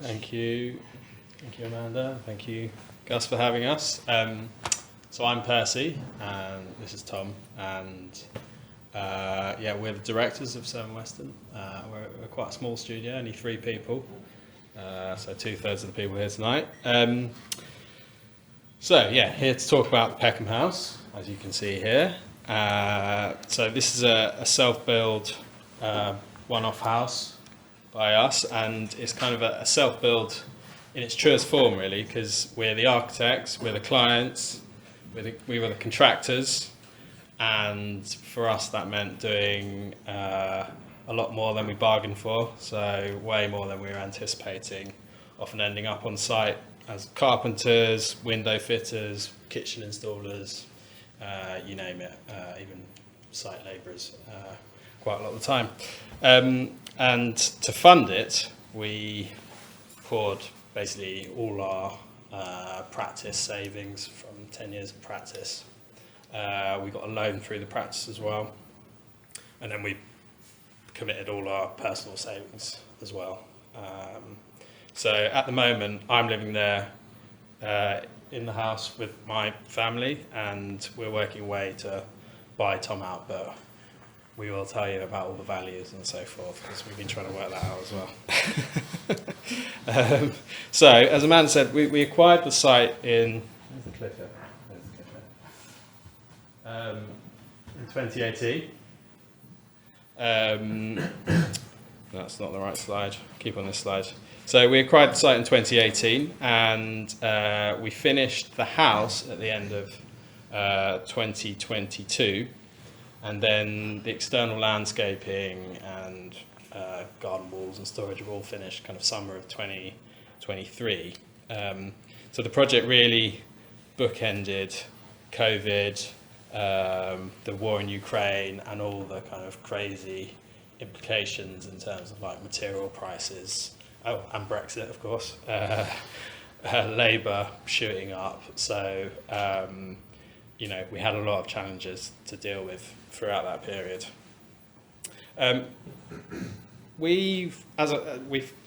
Thank you, Amanda. Thank you, Gus, for having us. So I'm Percy, and this is Tom, and we're the directors of Surman Weston. We're quite a small studio, only 3 people, so 2/3 of the people here tonight. Here to talk about the Peckham house, as you can see here. So this is a self-build, one-off house by us, and it's kind of a self-build in its truest form, really, because we're the architects, we're the clients, we were the contractors, and for us that meant doing a lot more than we bargained for, so way more than we were anticipating, often ending up on site as carpenters, window fitters, kitchen installers, you name it, even site labourers, quite a lot of the time. And to fund it, we poured basically all our practice savings from 10 years of practice. We got a loan through the practice as well, and then we committed all our personal savings as well. So at the moment, I'm living there in the house with my family, and we're working away to buy Tom out, but we will tell you about all the values and so forth, because we've been trying to work that out as well. So, as Amanda said, we acquired the site in... Where's the clicker? In 2018. That's not the right slide. Keep on this slide. So we acquired the site in 2018, and we finished the house at the end of 2022, and then the external landscaping and garden walls and storage were all finished kind of summer of 2023. So the project really bookended COVID, the war in Ukraine, and all the kind of crazy implications in terms of like material prices, and Brexit, of course, labour shooting up. So, we had a lot of challenges to deal with throughout that period. We've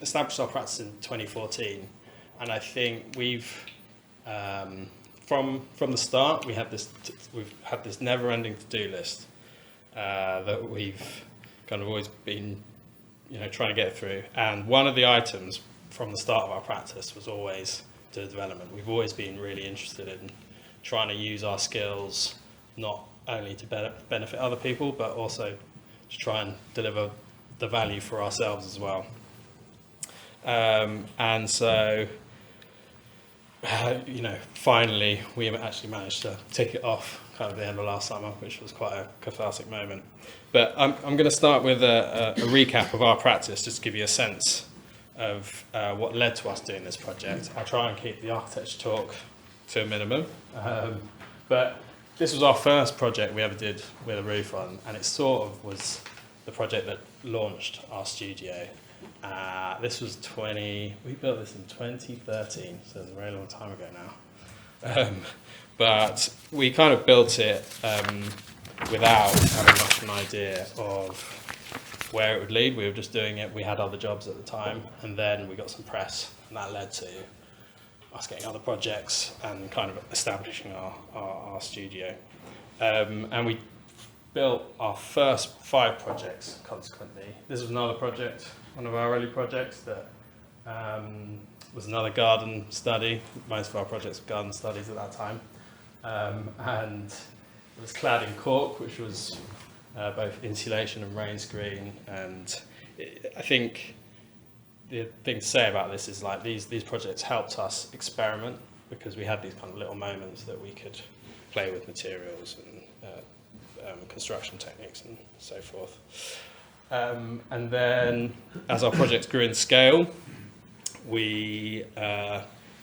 established our practice in 2014, and I think we've from the start we've had this never-ending to-do list that we've kind of always been trying to get through. And one of the items from the start of our practice was always the development. We've always been really interested in trying to use our skills not only to benefit other people, but also to try and deliver the value for ourselves as well. And so, finally, we actually managed to tick it off kind of the end of last summer, which was quite a cathartic moment. But I'm going to start with a recap of our practice, just to give you a sense of what led to us doing this project. I'll try and keep the architecture talk to a minimum. But this was our first project we ever did with a roof on, and it sort of was the project that launched our studio. This was we built this in 2013, so it's a very long time ago now. But we kind of built it without having much of an idea of where it would lead. We were just doing it. We had other jobs at the time, and then we got some press, and that led to us getting other projects and kind of establishing our studio. And we built our first 5 projects consequently. This was another project, one of our early projects that was another garden study. Most of our projects were garden studies at that time. And it was clad in cork, which was both insulation and rain screen. And I think the thing to say about this is like these projects helped us experiment, because we had these kind of little moments that we could play with materials and construction techniques and so forth. And then as our projects grew in scale, we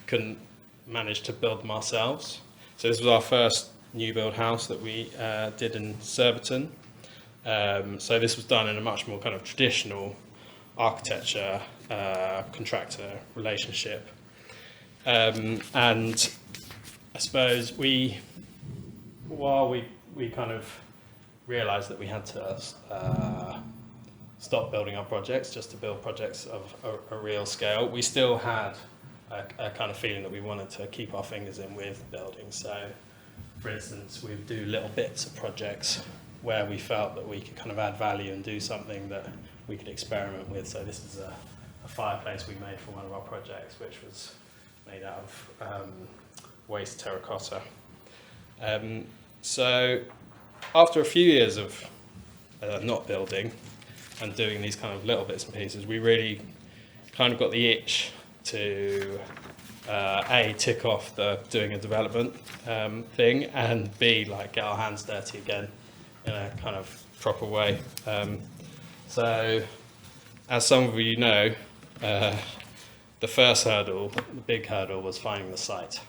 couldn't manage to build them ourselves. So this was our first new build house that we did in Surbiton. So this was done in a much more kind of traditional architecture contractor relationship. And I suppose while we kind of realised that we had to stop building our projects just to build projects of a real scale. We still had a kind of feeling that we wanted to keep our fingers in with building. So, for instance, we would do little bits of projects where we felt that we could kind of add value and do something that we could experiment with. So this is a fireplace we made for one of our projects, which was made out of waste terracotta. So after a few years of not building and doing these kind of little bits and pieces, we really kind of got the itch to A, tick off the doing a development thing, and B, like get our hands dirty again in a kind of proper way. So as some of you know, the first hurdle, the big hurdle, was finding the site.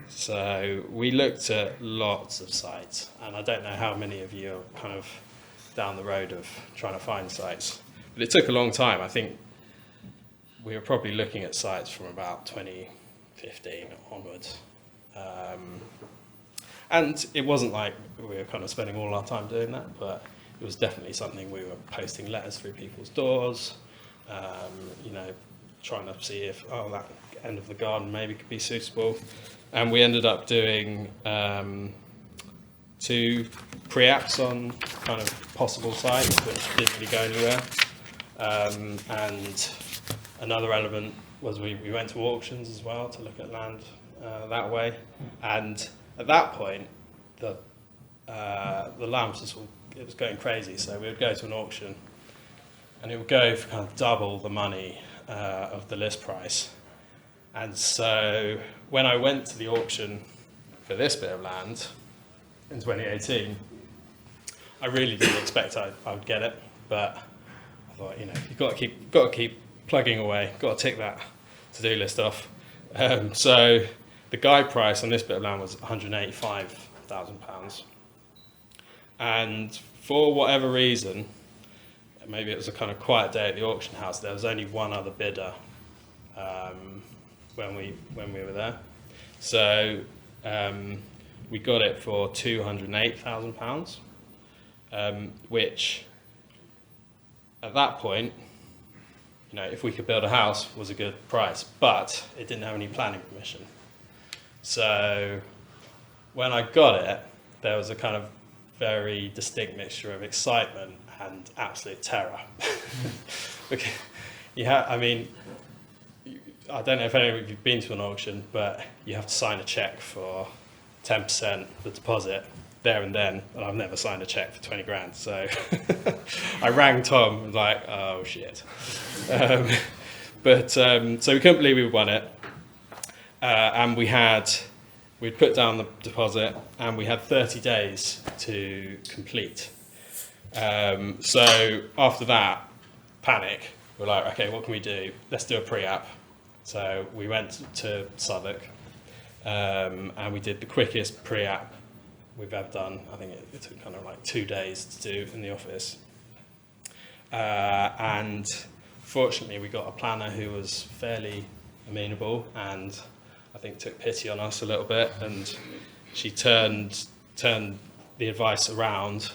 So we looked at lots of sites, and I don't know how many of you are kind of down the road of trying to find sites, but it took a long time. I think we were probably looking at sites from about 2015 onwards. And it wasn't like we were kind of spending all our time doing that, but it was definitely something we were posting letters through people's doors, you know, trying to see if, oh, that end of the garden maybe could be suitable. And we ended up doing 2 pre-apps on kind of possible sites, which didn't really go anywhere. And another element was we went to auctions as well to look at land that way. And at that point, the land was it was going crazy. So we would go to an auction, and it would go for kind of double the money of the list price. And so when I went to the auction for this bit of land in 2018, I really didn't expect I would get it, but I thought, you know, you've got to keep plugging away, got to tick that to-do list off. So the guide price on this bit of land was £185,000. And for whatever reason, maybe it was a kind of quiet day at the auction house, there was only one other bidder when we were there. So we got it for £208,000, which at that point, you know, if we could build a house, was a good price, but it didn't have any planning permission. So when I got it, there was a kind of very distinct mixture of excitement and absolute terror. Because I mean, I don't know if any of you've been to an auction, but you have to sign a cheque for 10% the deposit there and then, and I've never signed a cheque for 20 grand. So I rang Tom and was like, oh shit. So we couldn't believe we won it. And we'd put down the deposit, and we had 30 days to complete. So after that, panic. We're like, okay, what can we do? Let's do a pre-app. So we went to Southwark, and we did the quickest pre-app we've ever done. I think it took kind of like 2 days to do in the office. And fortunately, we got a planner who was fairly amenable and I think took pity on us a little bit, and she turned the advice around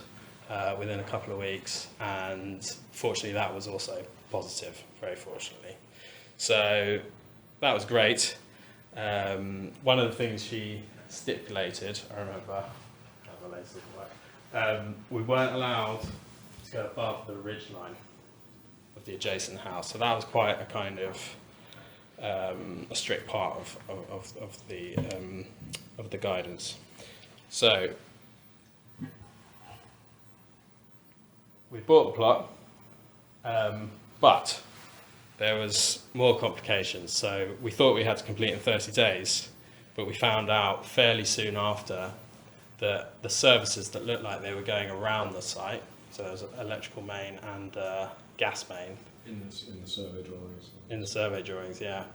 within a couple of weeks, and fortunately that was also positive, very fortunately. So that was great. One of the things she stipulated, I remember, we weren't allowed to go above the ridge line of the adjacent house, so that was quite a kind of a strict part of the guidance. So we bought the plot, but there was more complications. So we thought we had to complete in 30 days, but we found out fairly soon after that the services that looked like they were going around the site, so there was an electrical main and gas main. In the survey drawings. In the survey drawings, yeah.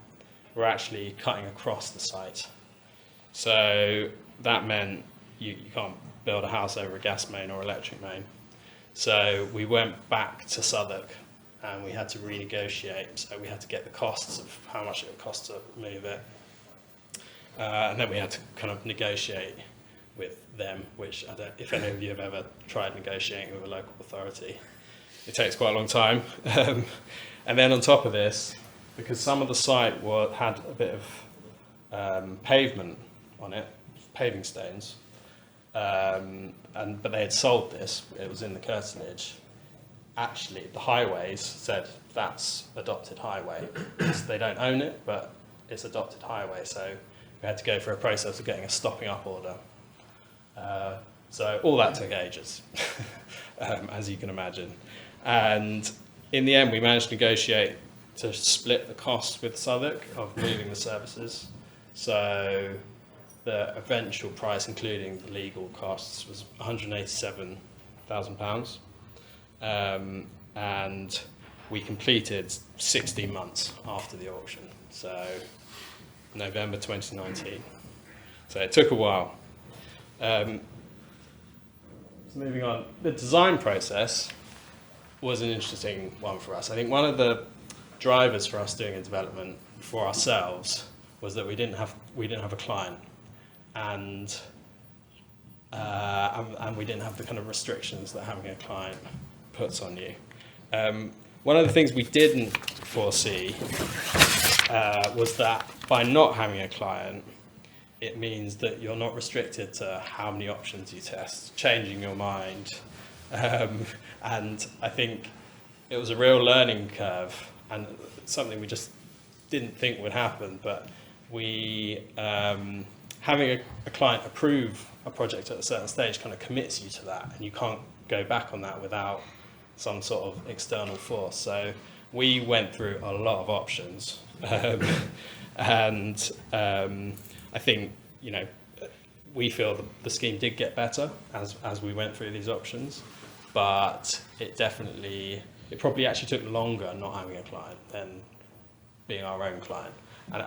We're actually cutting across the site. So that meant you can't build a house over a gas main or electric main. So we went back to Southwark and we had to renegotiate. So we had to get the costs of how much it would cost to move it. And then we had to kind of negotiate with them, which I don't, if any of you have ever tried negotiating with a local authority, it takes quite a long time. And then on top of this, because some of the site had a bit of pavement on it, paving stones, but they had sold this, it was in the curtilage. Actually, the highways said that's adopted highway. They don't own it, but it's adopted highway, so we had to go through a process of getting a stopping up order. So all that took ages, as you can imagine. And in the end, we managed to negotiate to split the cost with Southwark of moving the services. So the eventual price, including the legal costs, was £187,000. And we completed 16 months after the auction, so November 2019. So it took a while. So moving on, the design process was an interesting one for us. I think one of the drivers for us doing a development for ourselves was that we didn't have a client, and we didn't have the kind of restrictions that having a client puts on you. One of the things we didn't foresee was that by not having a client, it means that you're not restricted to how many options you test, changing your mind. And I think it was a real learning curve and something we just didn't think would happen. But we, having a client approve a project at a certain stage kind of commits you to that, and you can't go back on that without some sort of external force. So we went through a lot of options, and I think, you know, we feel the scheme did get better as we went through these options, but it probably actually took longer not having a client than being our own client. And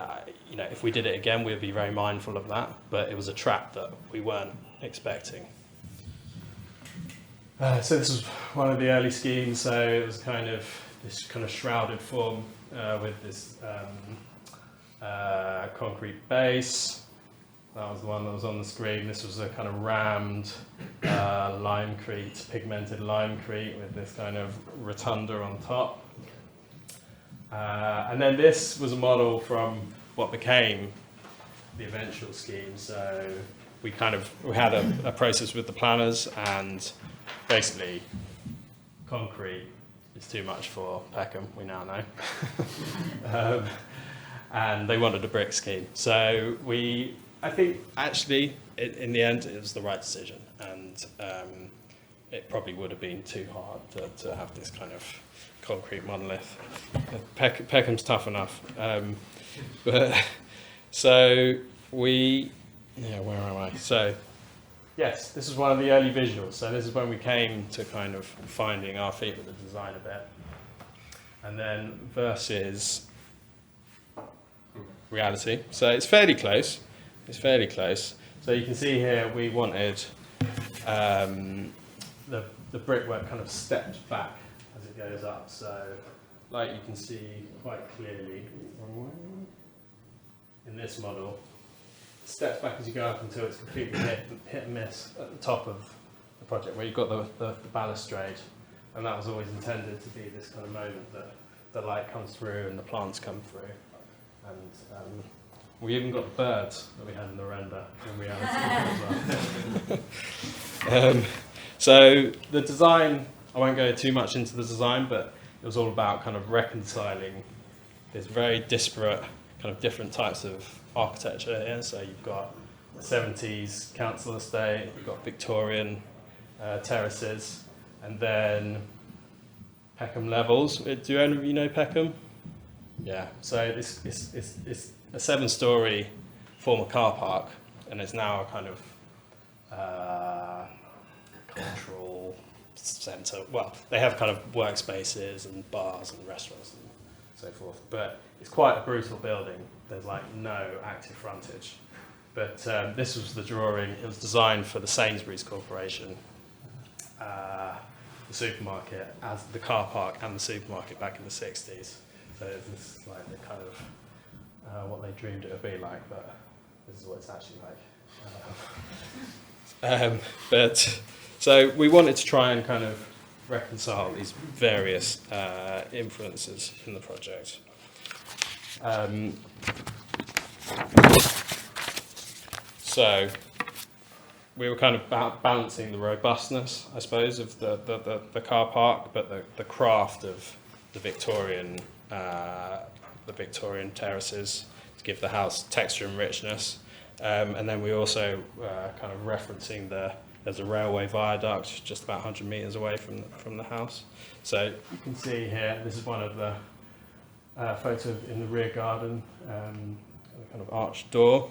you know, if we did it again, we'd be very mindful of that, but it was a trap that we weren't expecting. So this was one of the early schemes. So it was kind of this kind of shrouded form with this concrete base. That was the one that was on the screen. This was a kind of rammed limecrete, pigmented limecrete with this kind of rotunda on top. And then this was a model from what became the eventual scheme. So we had a process with the planners, and basically concrete is too much for Peckham, we now know. And they wanted a brick scheme. So I think actually in the end it was the right decision, and it probably would have been too hard to have this kind of concrete monolith. Peckham's tough enough. But so where am I? So yes, this is one of the early visuals. So this is when we came to kind of finding our feet with the design a bit. And then versus reality. So it's fairly close. So you can see here we wanted the brickwork kind of stepped back as it goes up. So like you can see quite clearly in this model, it steps back as you go up until it's completely hit and miss at the top of the project where you've got the balustrade. And that was always intended to be this kind of moment that the light comes through and the plants come through. And we even got the birds that we had in the render in reality as well. So the design, I won't go too much into the design, but it was all about kind of reconciling this very disparate kind of different types of architecture here. So you've got 70s council estate, you've got Victorian terraces, and then Peckham levels. Do any of you know Peckham? Yeah, so it's a 7-storey former car park, and it's now a kind of cultural centre. Well, they have kind of workspaces and bars and restaurants and so forth, but it's quite a brutal building. There's like no active frontage. But this was the drawing. It was designed for the Sainsbury's Corporation, the supermarket, as the car park and the supermarket back in the 60s. So this is like the kind of what they dreamed it would be like, but this is what it's actually like. But so we wanted to try and kind of reconcile these various influences in the project. So we were kind of balancing the robustness, I suppose, of the car park, but the craft of the Victorian terraces to give the house texture and richness. And then we also kind of referencing there's a railway viaduct just about 100 metres away from the house. So you can see here, this is one of the photos in the rear garden, a kind of arched door.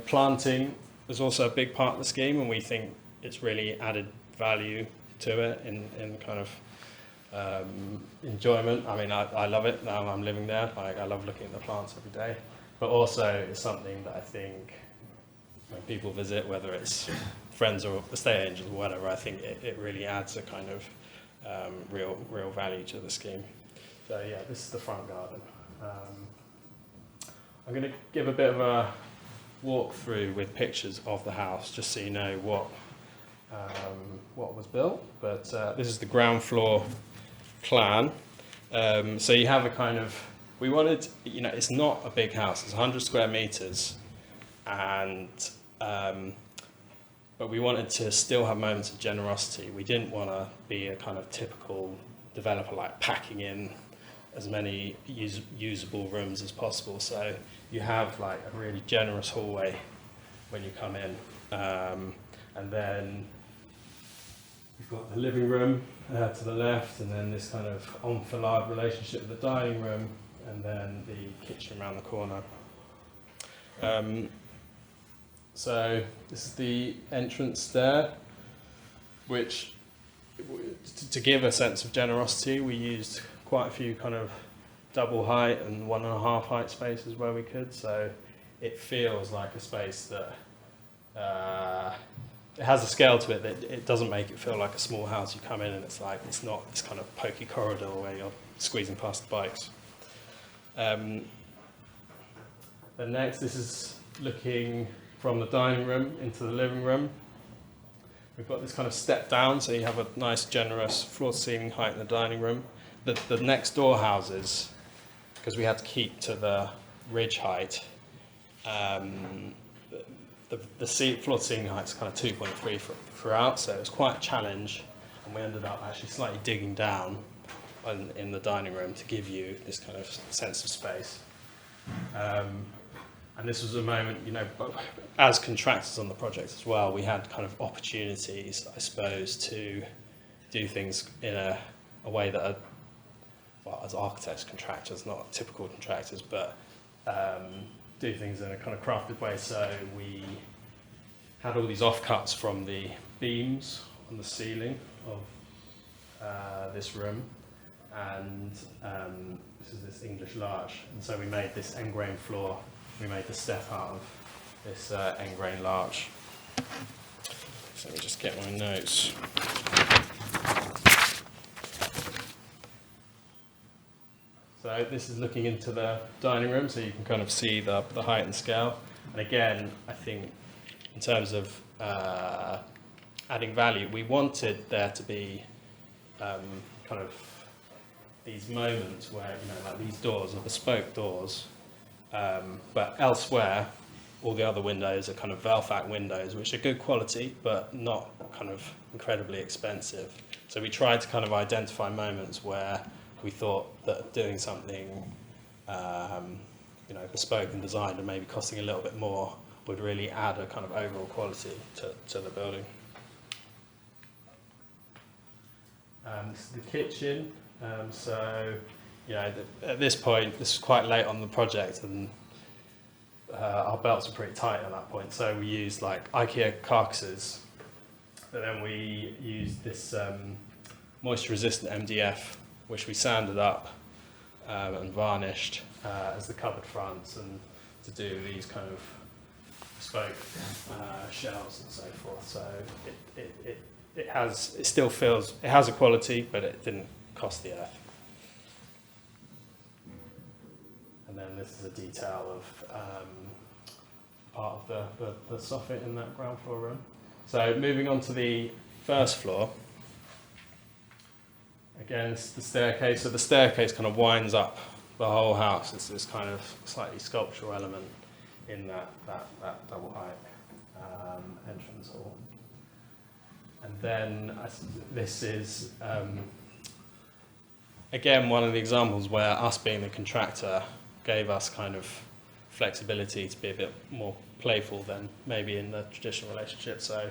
Planting is also a big part of the scheme, and we think it's really added value to it in kind of enjoyment. I mean, I love it now I'm living there. Like, I love looking at the plants every day, but also it's something that I think when people visit, whether it's friends or estate agents or whatever, I think it really adds a kind of real value to the scheme. So yeah, this is the front garden. I'm going to give a bit of a walk through with pictures of the house, just so you know what was built. But this is the ground floor plan. So you have a kind of, we wanted, it's not a big house, it's 100 square meters, and but we wanted to still have moments of generosity. We didn't want to be a kind of typical developer, like packing in as many usable rooms as possible. So you have like a really generous hallway when you come in, and then you've got the living room to the left, and then this kind of enfilade relationship with the dining room, and then the kitchen around the corner. So this is the entrance there, which, to give a sense of generosity, we used quite a few kind of double height and 1.5 height spaces where we could. So it feels like a space that it has a scale to it that it doesn't make it feel like a small house. You come in and it's not this kind of pokey corridor where you're squeezing past the bikes. Then next, this is looking from the dining room into the living room. We've got this kind of step down, so you have a nice generous floor-to-ceiling height in the dining room. The next door houses, because we had to keep to the ridge height, the floor-to-ceiling height is kind of 2.3 throughout, so it was quite a challenge, and we ended up actually slightly digging down in the dining room to give you this kind of sense of space. And this was a moment, as contractors on the project as well, we had kind of opportunities, I suppose, to do things in a way that are, well, as architects, contractors, not typical contractors, but do things in a kind of crafted way. So we had all these offcuts from the beams on the ceiling of this room, and this is this English larch. And so we made this end-grain floor. We made the step out of this end-grain larch. So let me just get my notes. So this is looking into the dining room, so you can kind of see the height and scale. And again, I think in terms of adding value, we wanted there to be kind of these moments where, like these doors are bespoke doors, but elsewhere, all the other windows are kind of Velvac windows, which are good quality, but not kind of incredibly expensive. So we tried to kind of identify moments where we thought that doing something, bespoke and designed and maybe costing a little bit more would really add a kind of overall quality to the building. This is the kitchen. At this point, this is quite late on the project, and our belts were pretty tight at that point. So we used like IKEA carcasses, but then we used this moisture-resistant MDF, which we sanded up and varnished as the cupboard fronts, and to do these kind of bespoke shelves and so forth. So it still feels, it has a quality, but it didn't cost the earth. And then this is a detail of part of the soffit in that ground floor room. So moving on to the first floor, again, it's the staircase. So the staircase kind of winds up the whole house. It's this kind of slightly sculptural element in that double height entrance hall. And then this is, again, one of the examples where us being the contractor gave us kind of flexibility to be a bit more playful than maybe in the traditional relationship. So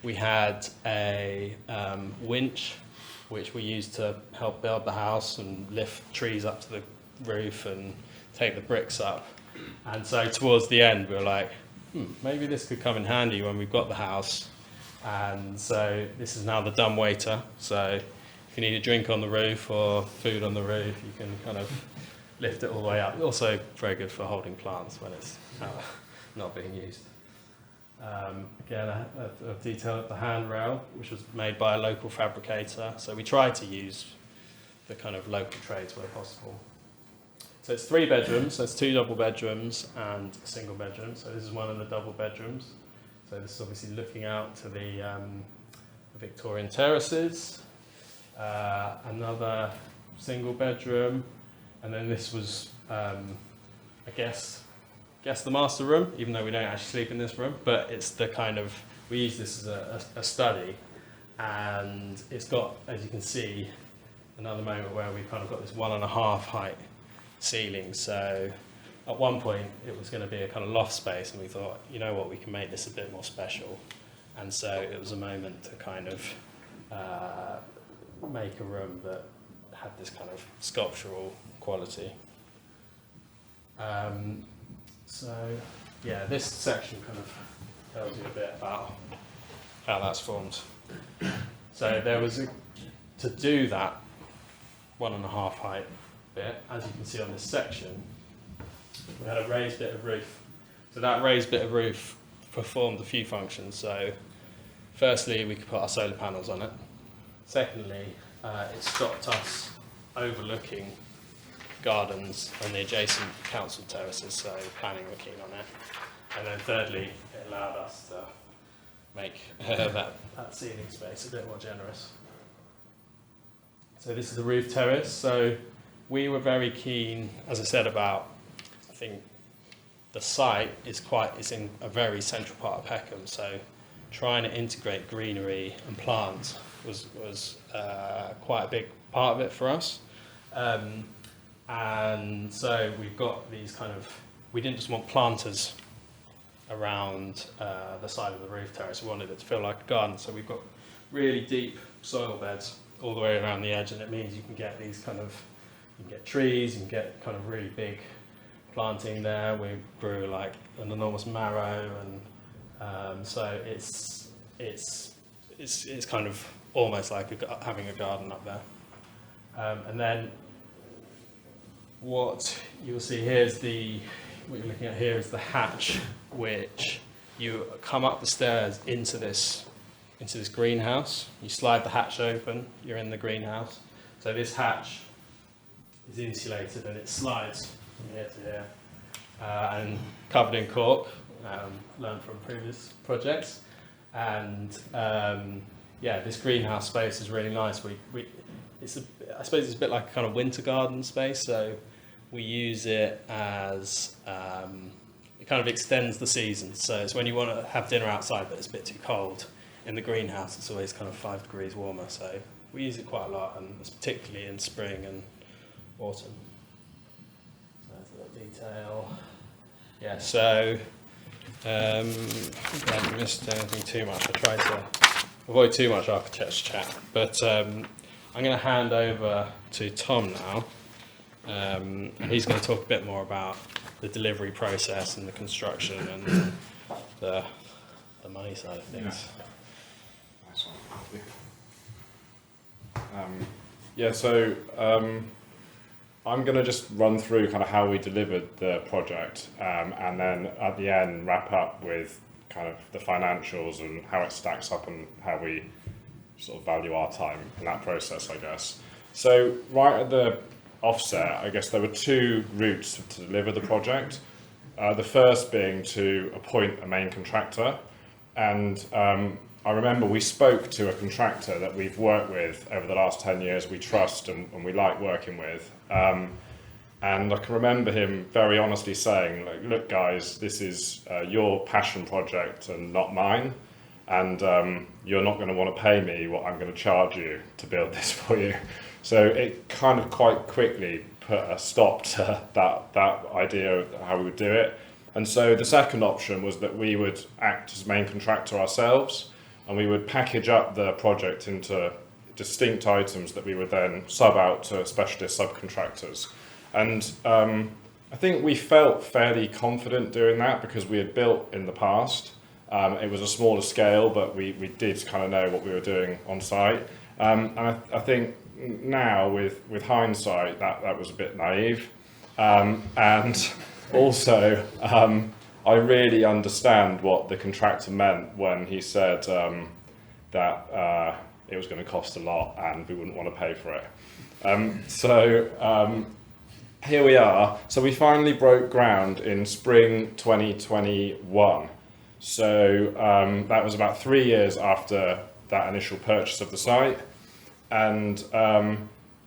we had a winch, which we used to help build the house and lift trees up to the roof and take the bricks up. And so towards the end, we were like, maybe this could come in handy when we've got the house. And so this is now the dumb waiter. So if you need a drink on the roof or food on the roof, you can kind of lift it all the way up. Also very good for holding plants when it's not being used. Again, a detail at the handrail, which was made by a local fabricator. So we tried to use the kind of local trades where possible. So it's 3 bedrooms, so it's 2 double bedrooms and a single bedroom. So this is one of the double bedrooms. So this is obviously looking out to the Victorian terraces. Another single bedroom, and then this was, I guess the master room, even though we don't actually sleep in this room, but it's the kind of, we use this as a study, and it's got, as you can see, another moment where we've kind of got this 1.5 height ceiling. So at one point it was going to be a kind of loft space, and we thought, you know what, we can make this a bit more special. And so it was a moment to kind of make a room that had this kind of sculptural quality. So yeah, this section kind of tells you a bit about how that's formed. So there was to do that 1.5 height bit, as you can see on this section, we had a raised bit of roof. So that raised bit of roof performed a few functions. So firstly, we could put our solar panels on it. Secondly, it stopped us overlooking gardens and the adjacent council terraces, so planning were keen on it. And then thirdly, it allowed us to make that ceiling space a bit more generous. So this is the roof terrace. So we were very keen, as I said, about, I think the site is in a very central part of Peckham, so trying to integrate greenery and plants was quite a big part of it for us. And so we've got these kind of, we didn't just want planters around the side of the roof terrace, we wanted it to feel like a garden. So we've got really deep soil beds all the way around the edge, and it means you can get these kind of, you can get trees, you can get kind of really big planting there. We grew like an enormous marrow, and so it's kind of almost like having a garden up there. And then what you'll see here is what you're looking at here is the hatch, which you come up the stairs into this greenhouse. You slide the hatch open, you're in the greenhouse. So this hatch is insulated and it slides from here to here, and covered in cork, learned from previous projects. And yeah, this greenhouse space is really nice. I suppose it's a bit like a kind of winter garden space, so we use it as, it kind of extends the season. So it's when you want to have dinner outside but it's a bit too cold, in the greenhouse it's always kind of 5 degrees warmer, so we use it quite a lot, and it's particularly in spring and autumn. So that's a little detail. Yeah, so I think I haven't missed anything too much. I tried to avoid too much architecture chat, but I'm going to hand over to Tom now, and he's going to talk a bit more about the delivery process and the construction and the money side of things. Yeah. Nice one. Yeah, so I'm going to just run through kind of how we delivered the project, and then at the end wrap up with kind of the financials and how it stacks up and how we sort of value our time in that process, I guess. So right at the offset, I guess there were 2 routes to deliver the project. The first being to appoint a main contractor, and I remember we spoke to a contractor that we've worked with over the last 10 years, we trust and we like working with. And I can remember him very honestly saying, like, look guys, this is your passion project and not mine. And you're not going to want to pay me what I'm going to charge you to build this for you. So it kind of quite quickly put a stop to that idea of how we would do it. And so the second option was that we would act as main contractor ourselves, and we would package up the project into distinct items that we would then sub out to specialist subcontractors. And I think we felt fairly confident doing that because we had built in the past. It was a smaller scale, but we did kind of know what we were doing on site. And I think now with hindsight, that was a bit naive. And also, I really understand what the contractor meant when he said that it was going to cost a lot and we wouldn't want to pay for it. Here we are. So we finally broke ground in spring 2021. So that was about 3 years after that initial purchase of the site. And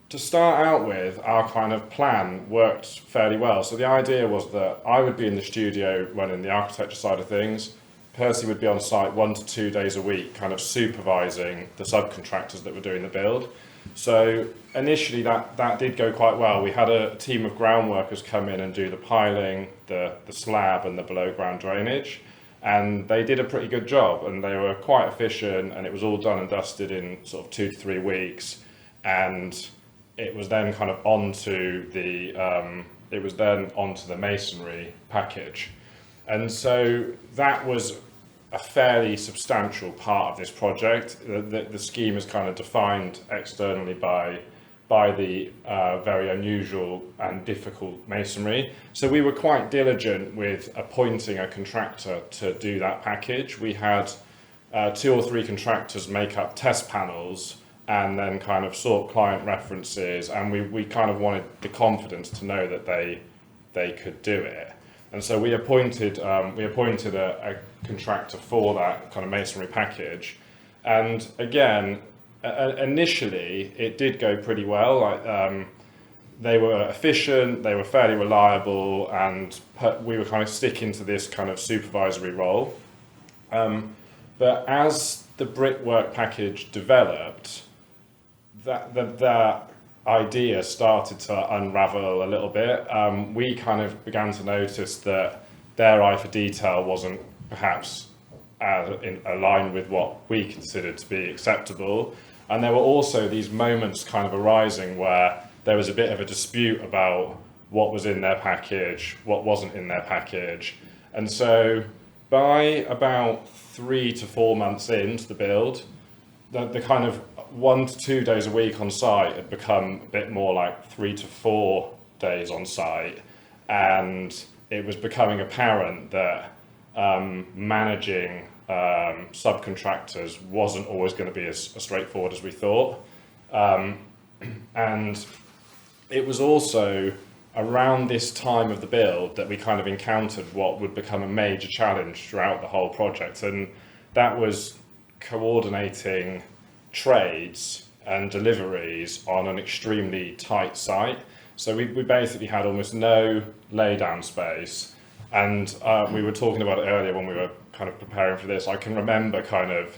to start out with, our kind of plan worked fairly well. So the idea was that I would be in the studio running the architecture side of things. Percy would be on site 1 to 2 days a week, kind of supervising the subcontractors that were doing the build. So initially that did go quite well. We had a team of ground workers come in and do the piling, the slab and the below ground drainage. And they did a pretty good job and they were quite efficient, and it was all done and dusted in sort of 2 to 3 weeks. And it was then kind of onto the masonry package. And so that was a fairly substantial part of this project. The scheme is kind of defined externally by the very unusual and difficult masonry. So we were quite diligent with appointing a contractor to do that package. We had 2 or 3 contractors make up test panels and then kind of sort client references, and we kind of wanted the confidence to know that they could do it. And so we appointed a contractor for that kind of masonry package. And again, initially it did go pretty well. They were efficient, they were fairly reliable, and we were kind of sticking to this kind of supervisory role. But as the brickwork package developed, that idea started to unravel a little bit. We kind of began to notice that their eye for detail wasn't perhaps aligned with what we considered to be acceptable. And there were also these moments kind of arising where there was a bit of a dispute about what was in their package, what wasn't in their package. And so by about 3 to 4 months into the build, the kind of 1 to 2 days a week on site had become a bit more like 3 to 4 days on site. And it was becoming apparent that managing subcontractors wasn't always going to be as straightforward as we thought. And it was also around this time of the build that we kind of encountered what would become a major challenge throughout the whole project, and that was coordinating trades and deliveries on an extremely tight site. So we basically had almost no laydown space, and we were talking about it earlier when we were kind of preparing for this. I can remember kind of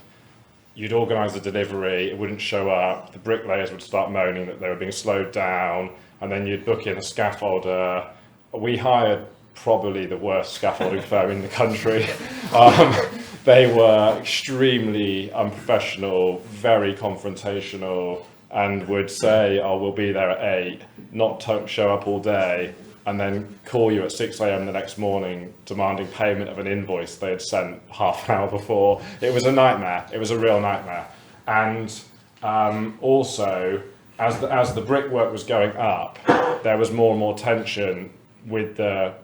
you'd organise the delivery, it wouldn't show up, the bricklayers would start moaning that they were being slowed down, and then you'd book in a scaffolder. We hired probably the worst scaffolding firm in the country. They were extremely unprofessional, very confrontational, and would say, oh, we'll be there at 8, not show up all day, and then call you at 6 a.m. the next morning demanding payment of an invoice they had sent half an hour before. It was a nightmare. It was a real nightmare. And also, as the brickwork was going up, there was more and more tension with the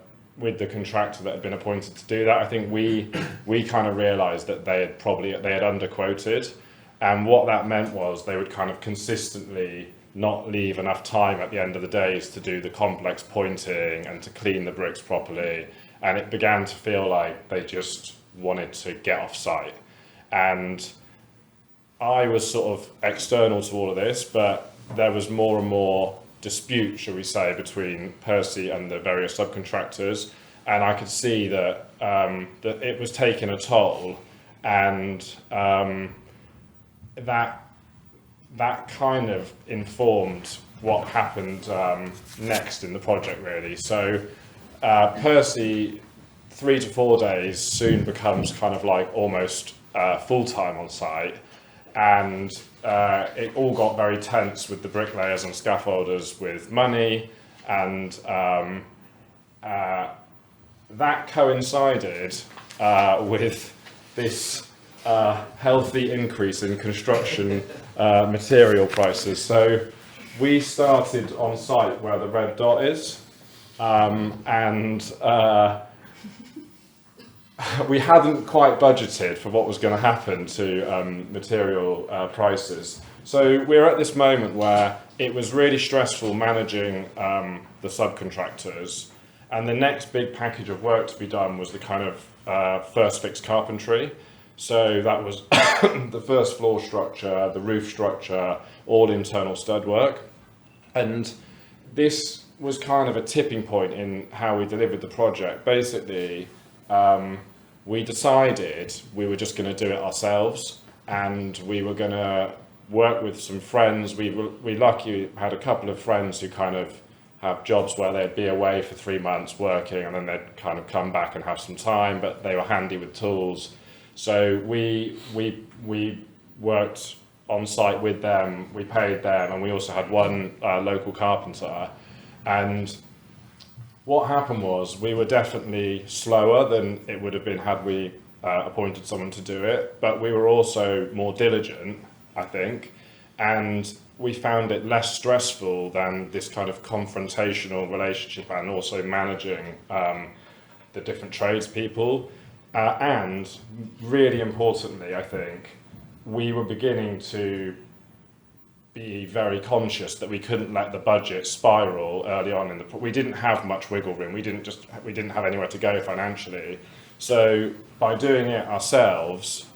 contractor that had been appointed to do that. I think we kind of realised that they had underquoted, and what that meant was they would kind of consistently not leave enough time at the end of the days to do the complex pointing and to clean the bricks properly, and it began to feel like they just wanted to get off site. And I was sort of external to all of this, but there was more and more dispute, shall we say, between Percy and the various subcontractors, and I could see that that it was taking a toll, and that kind of informed what happened next in the project, really. So Percy, 3 to 4 days, soon becomes kind of like almost full-time on site, and it all got very tense with the bricklayers and scaffolders with money, and that coincided with this healthy increase in construction material prices. So we started on site where the red dot is, and we hadn't quite budgeted for what was going to happen to material prices. So we're at this moment where it was really stressful managing the subcontractors, and the next big package of work to be done was the kind of first fix carpentry. So that was the first floor structure, the roof structure, all internal stud work. And this was kind of a tipping point in how we delivered the project. Basically, we decided we were just going to do it ourselves, and we were going to work with some friends. We luckily had a couple of friends who kind of have jobs where they'd be away for 3 months working, and then they'd kind of come back and have some time, but they were handy with tools. So we worked on site with them, we paid them, and we also had one local carpenter. And what happened was we were definitely slower than it would have been had we appointed someone to do it, but we were also more diligent, I think, and we found it less stressful than this kind of confrontational relationship, and also managing the different tradespeople. And really importantly, I think, we were beginning to be very conscious that we couldn't let the budget spiral early on in the. We didn't have much wiggle room. We didn't have anywhere to go financially. So by doing it ourselves,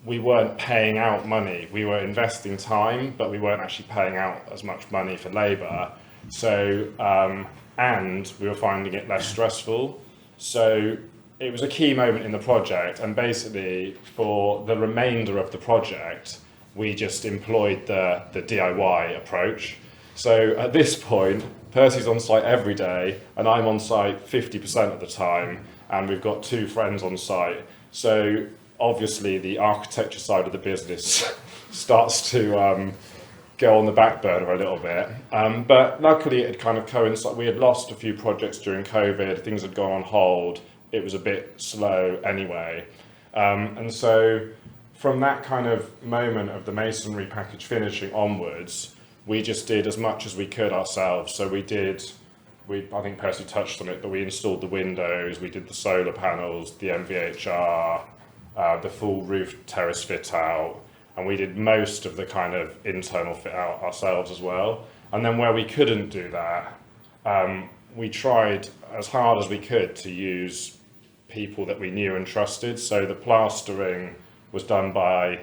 we weren't paying out money. We were investing time, but we weren't actually paying out as much money for labour. So and we were finding it less stressful. So it was a key moment in the project, and basically for the remainder of the project, we just employed the DIY approach. So at this point, Percy's on site every day, and I'm on site 50% of the time, and we've got 2 friends on site. So obviously the architecture side of the business starts to go on the back burner a little bit. But luckily it had kind of coincided. We had lost a few projects during COVID, things had gone on hold. It was a bit slow anyway. And so from that kind of moment of the masonry package finishing onwards, we just did as much as we could ourselves. So I think Percy touched on it, but we installed the windows, we did the solar panels, the MVHR, the full roof terrace fit out, and we did most of the kind of internal fit out ourselves as well. And then where we couldn't do that, we tried as hard as we could to use people that we knew and trusted. So the plastering was done by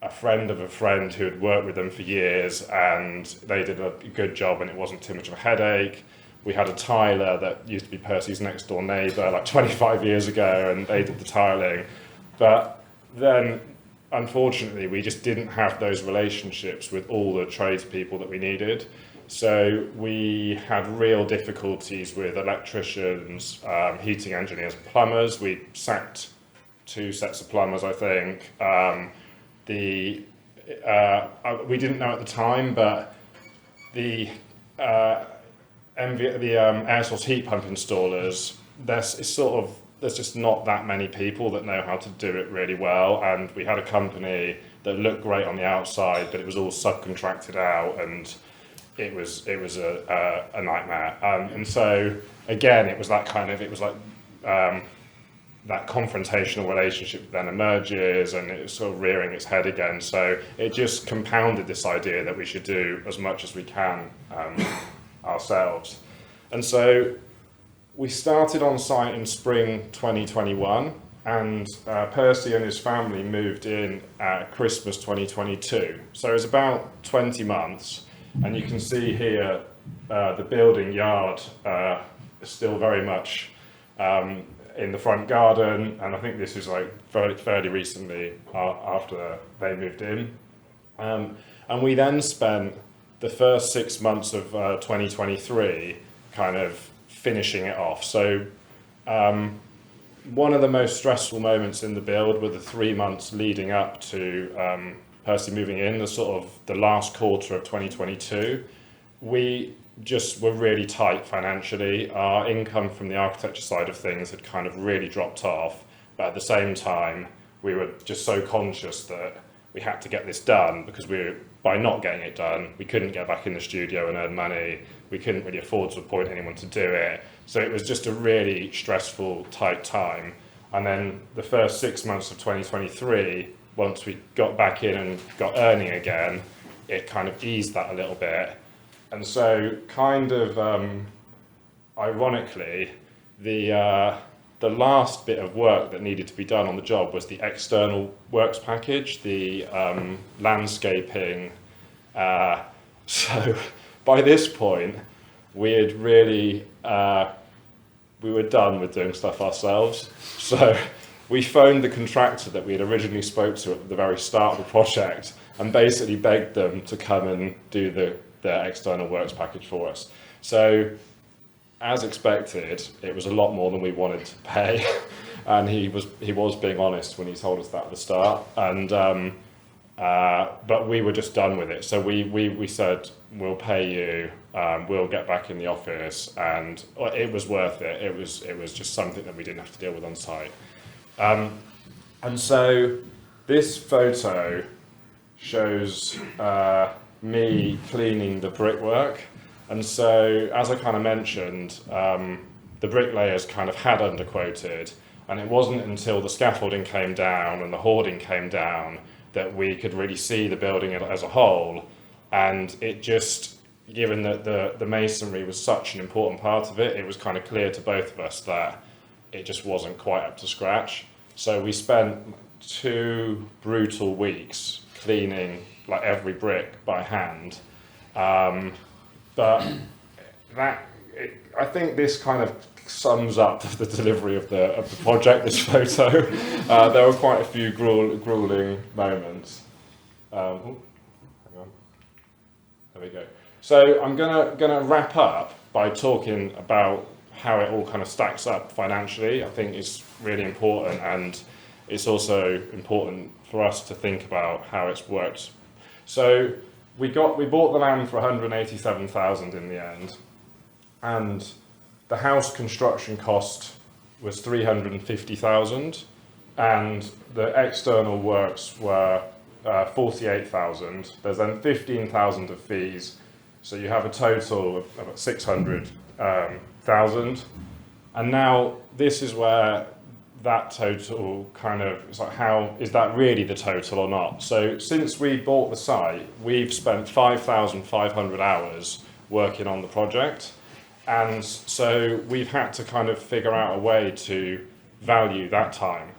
a friend of a friend who had worked with them for years, and they did a good job, and it wasn't too much of a headache. We had a tiler that used to be Percy's next door neighbour like 25 years ago, and they did the tiling. But then unfortunately we just didn't have those relationships with all the tradespeople that we needed. So we had real difficulties with electricians, heating engineers, plumbers. We sacked 2 sets of plumbers, I think. We didn't know at the time, but the air source heat pump installers, there's just not that many people that know how to do it really well. And we had a company that looked great on the outside, but it was all subcontracted out, and it was a nightmare. And so again, it was like that confrontational relationship then emerges, and it's sort of rearing its head again. So it just compounded this idea that we should do as much as we can ourselves. And so we started on site in spring 2021, and Percy and his family moved in at Christmas 2022. So it was about 20 months, and you can see here the building yard is still very much in the front garden, and I think this is like fairly recently after they moved in. And we then spent the first 6 months of 2023 kind of finishing it off. So one of the most stressful moments in the build were the 3 months leading up to Percy moving in, the sort of the last quarter of 2022. We just were really tight financially. Our income from the architecture side of things had kind of really dropped off, but at the same time, we were just so conscious that we had to get this done, because by not getting it done, we couldn't get back in the studio and earn money. We couldn't really afford to appoint anyone to do it. So it was just a really stressful, tight time. And then the first 6 months of 2023, once we got back in and got earning again, it kind of eased that a little bit. And so kind of ironically, the last bit of work that needed to be done on the job was the external works package, the landscaping. So by this point, we had really, we were done with doing stuff ourselves. So we phoned the contractor that we had originally spoke to at the very start of the project and basically begged them to come and do the external works package for us. So as expected, it was a lot more than we wanted to pay, and he was being honest when he told us that at the start. And but we were just done with it. So we said, we'll pay you, we'll get back in the office, and it was worth it. It was just something that we didn't have to deal with on site. And so this photo shows me cleaning the brickwork. And so, as I kind of mentioned, the bricklayers kind of had underquoted, and it wasn't until the scaffolding came down and the hoarding came down that we could really see the building as a whole. And it just, given that the masonry was such an important part of it, it was kind of clear to both of us that it just wasn't quite up to scratch. So we spent 2 brutal weeks cleaning like every brick by hand. But I think this kind of sums up the delivery of the project, this photo. There were quite a few grueling moments. Hang on. There we go. So I'm gonna wrap up by talking about how it all kind of stacks up financially. I think it's really important, and it's also important for us to think about how it's worked. So we bought the land for 187,000 in the end, and the house construction cost was 350,000, and the external works were 48,000. There's then 15,000 of fees, so you have a total of about 600,000. And now this is where that total kind of, it's like, how is that really the total or not? So since we bought the site, we've spent 5,500 hours working on the project, and so we've had to kind of figure out a way to value that time.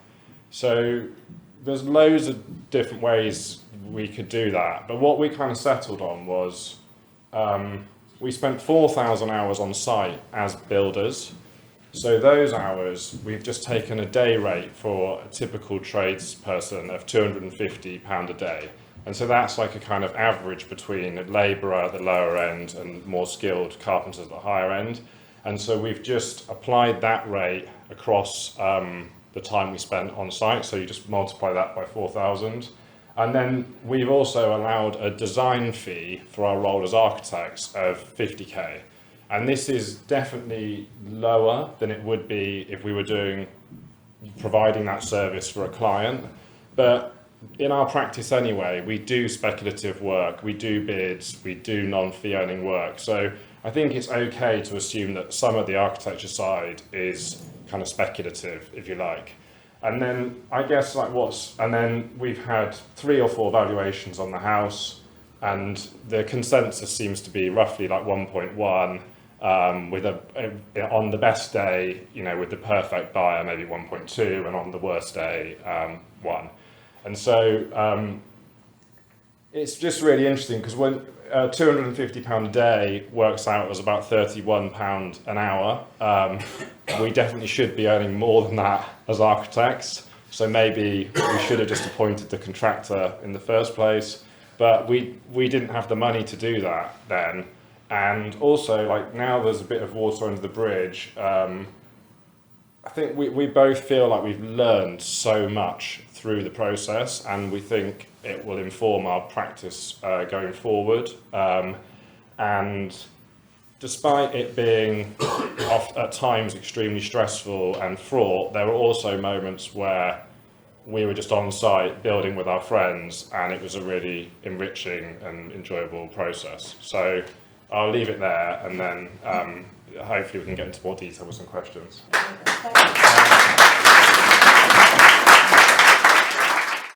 So there's loads of different ways we could do that, but what we kind of settled on was we spent 4,000 hours on site as builders. So those hours, we've just taken a day rate for a typical tradesperson of £250 a day. And so that's like a kind of average between a labourer at the lower end and more skilled carpenters at the higher end. And so we've just applied that rate across the time we spent on site. So you just multiply that by 4,000. And then we've also allowed a design fee for our role as architects of 50k. And this is definitely lower than it would be if we were providing that service for a client. But in our practice anyway, we do speculative work, we do bids, we do non-fee earning work. So I think it's okay to assume that some of the architecture side is kind of speculative, if you like. And then I guess and then we've had 3 or 4 valuations on the house, and the consensus seems to be roughly like 1.1. with on the best day, with the perfect buyer, maybe 1.2, and on the worst day, 1. And so it's just really interesting because when £250 a day works out as about £31 an hour, we definitely should be earning more than that as architects. So maybe we should have just appointed the contractor in the first place, but we didn't have the money to do that then. And also, like, now there's a bit of water under the bridge. I think we both feel like we've learned so much through the process, and we think it will inform our practice going forward. And despite it being at times extremely stressful and fraught, there were also moments where we were just on site building with our friends, and it was a really enriching and enjoyable process. So I'll leave it there, and then hopefully we can get into more detail with some questions.